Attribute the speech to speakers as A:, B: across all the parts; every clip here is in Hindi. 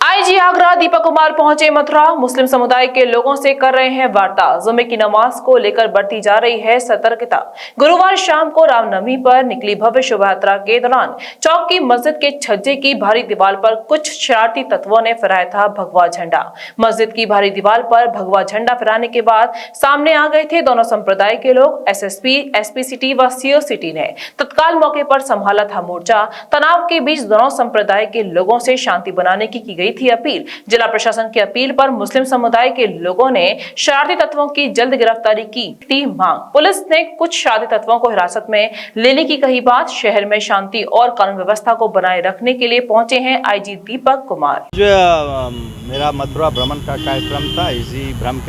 A: आईजी आगरा दीपक कुमार पहुंचे मथुरा। मुस्लिम समुदाय के लोगों से कर रहे हैं वार्ता। जुमे की नमाज को लेकर बढ़ती जा रही है सतर्कता। गुरुवार शाम को रामनवमी पर निकली भव्य शोभा यात्रा के दौरान चौक की मस्जिद के छज्जे की भारी दीवार पर कुछ शरारती तत्वों ने फहराया था भगवा झंडा। मस्जिद की भारी दीवार पर भगवा झंडा फहराने के बाद सामने आ गए थे दोनों संप्रदाय के लोग। एसएसपी, एसपी सिटी व सीओ सिटी ने तत्काल मौके पर संभाला था मोर्चा। तनाव के बीच दोनों संप्रदाय के लोगों से शांति बनाने की गई थी अपील। जिला प्रशासन की अपील पर मुस्लिम समुदाय के लोगों ने शरारती तत्वों की जल्द गिरफ्तारी की थी मांग। पुलिस ने कुछ शरारती तत्वों को हिरासत में लेने की कही बात। शहर में शांति और कानून व्यवस्था को बनाए रखने के लिए पहुंचे हैं आईजी दीपक कुमार।
B: मेरा मथुरा भ्रमण का कार्यक्रम था। इसी भ्रम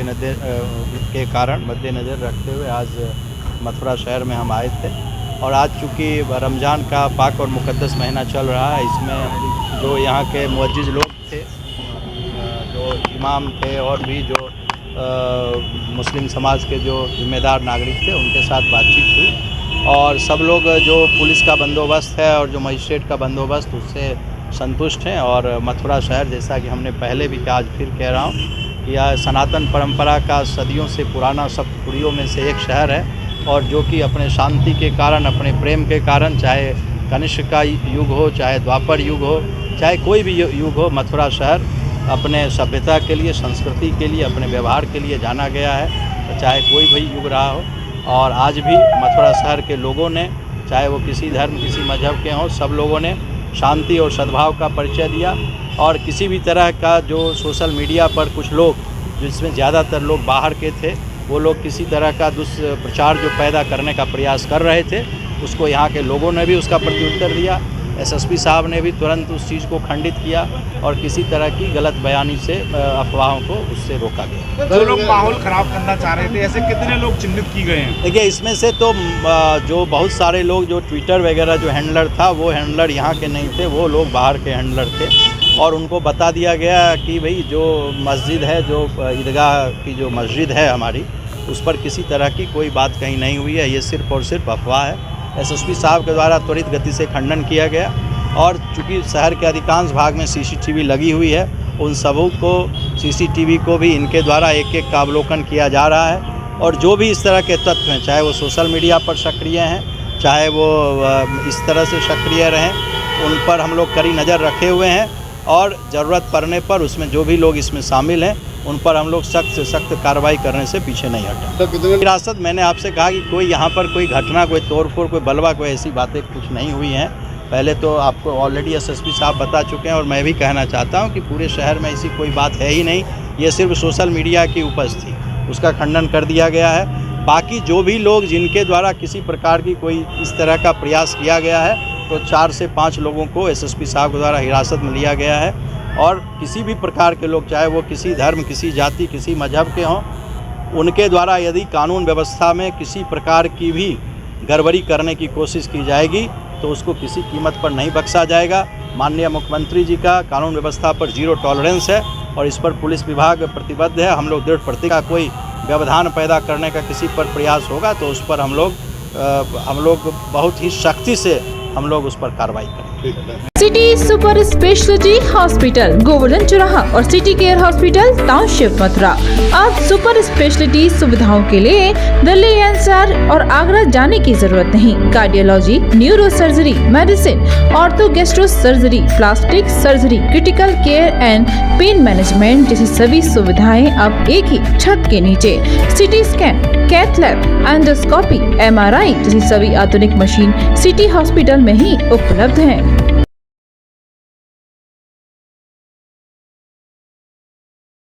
B: के कारण मद्देनजर रखते हुए आज मथुरा शहर में हम आए थे और आज चूँकि रमज़ान का पाक और मुक़द्दस महीना चल रहा है, इसमें जो यहाँ के मुअज्जिज़ लोग थे, जो इमाम थे और भी जो मुस्लिम समाज के जो जिम्मेदार नागरिक थे, उनके साथ बातचीत हुई और सब लोग जो पुलिस का बंदोबस्त है और जो मजिस्ट्रेट का बंदोबस्त, उससे संतुष्ट हैं। और मथुरा शहर, जैसा कि हमने पहले भी कहा, आज फिर कह रहा हूँ कि यह सनातन परंपरा का सदियों से पुराना सप्तपुरियों में से एक शहर है और जो कि अपने शांति के कारण, अपने प्रेम के कारण, चाहे कनिष्क का युग हो, चाहे द्वापर युग हो, चाहे कोई भी युग हो, मथुरा शहर अपने सभ्यता के लिए, संस्कृति के लिए, अपने व्यवहार के लिए जाना गया है। तो चाहे कोई भी युग रहा हो, और आज भी मथुरा शहर के लोगों ने, चाहे वो किसी धर्म, किसी मजहब के हों, सब लोगों ने शांति और सद्भाव का परिचय दिया। और किसी भी तरह का जो सोशल मीडिया पर कुछ लोग, जिसमें ज़्यादातर लोग बाहर के थे, वो लोग किसी तरह का दुष्प्रचार जो पैदा करने का प्रयास कर रहे थे, उसको यहाँ के लोगों ने भी उसका प्रत्युत्तर दिया। एसएसपी साहब ने भी तुरंत उस चीज़ को खंडित किया और किसी तरह की गलत बयानी से अफवाहों को उससे रोका गया।
C: जो लोग माहौल ख़राब करना चाह रहे थे, ऐसे कितने लोग चिन्हित किए गए हैं?
B: देखिए, इसमें से तो जो बहुत सारे लोग, जो ट्विटर वगैरह जो हैंडलर था, वो हैंडलर यहाँ के नहीं थे, वो लोग बाहर के हैंडलर थे और उनको बता दिया गया कि भाई जो मस्जिद है, जो ईदगाह की जो मस्जिद है हमारी, उस पर किसी तरह की कोई बात कहीं नहीं हुई है, ये सिर्फ़ और सिर्फ अफवाह है। एसएसपी साहब के द्वारा त्वरित गति से खंडन किया गया और चूँकि शहर के अधिकांश भाग में सीसीटीवी लगी हुई है, उन सबों को, सीसीटीवी को भी इनके द्वारा एक एक का अवलोकन किया जा रहा है। और जो भी इस तरह के तत्व हैं, चाहे वो सोशल मीडिया पर सक्रिय हैं, चाहे वो इस तरह से सक्रिय रहें, उन पर हम लोग कड़ी नज़र रखे हुए हैं और ज़रूरत पड़ने पर उसमें जो भी लोग इसमें शामिल हैं, उन पर हम लोग सख्त से सख्त कार्रवाई करने से पीछे नहीं हटें। हिरासत, मैंने आपसे कहा कि कोई यहाँ पर कोई घटना, कोई तोड़फोड़, कोई बलवा, कोई ऐसी बातें कुछ नहीं हुई हैं। पहले तो आपको ऑलरेडी एसएसपी साहब बता चुके हैं और मैं भी कहना चाहता हूँ कि पूरे शहर में ऐसी कोई बात है ही नहीं। ये सिर्फ सोशल मीडिया की उपज थी, उसका खंडन कर दिया गया है। बाकी जो भी लोग, जिनके द्वारा किसी प्रकार की कोई इस तरह का प्रयास किया गया है, तो 4 से 5 लोगों को एसएसपी साहब के द्वारा हिरासत में लिया गया है। और किसी भी प्रकार के लोग, चाहे वो किसी धर्म, किसी जाति, किसी मजहब के हों, उनके द्वारा यदि कानून व्यवस्था में किसी प्रकार की भी गड़बड़ी करने की कोशिश की जाएगी तो उसको किसी कीमत पर नहीं बख्शा जाएगा। माननीय मुख्यमंत्री जी का कानून व्यवस्था पर 0 टॉलरेंस है और इस पर पुलिस विभाग प्रतिबद्ध है। हम लोग दृढ़ प्रतिज्ञ का कोई व्यवधान पैदा करने का किसी पर प्रयास होगा तो उस पर हम लोग बहुत ही सख्ती से हम लोग उस पर कार्रवाई करेंगे।
D: City super speciality hospital, Govardhan चौराहा और city care hospital, township Mathura. अब सुपर स्पेशलिटी सुविधाओं के लिए दिल्ली एनसीआर और आगरा जाने की जरूरत नहीं। Cardiology, neuro surgery, medicine, ortho gastro surgery, plastic surgery, critical care and pain management जैसी सभी सुविधाएं अब एक ही छत के नीचे। CT scan, cath lab, endoscopy, MRI जैसी सभी आधुनिक मशीन सिटी हॉस्पिटल में ही उपलब्ध हैं।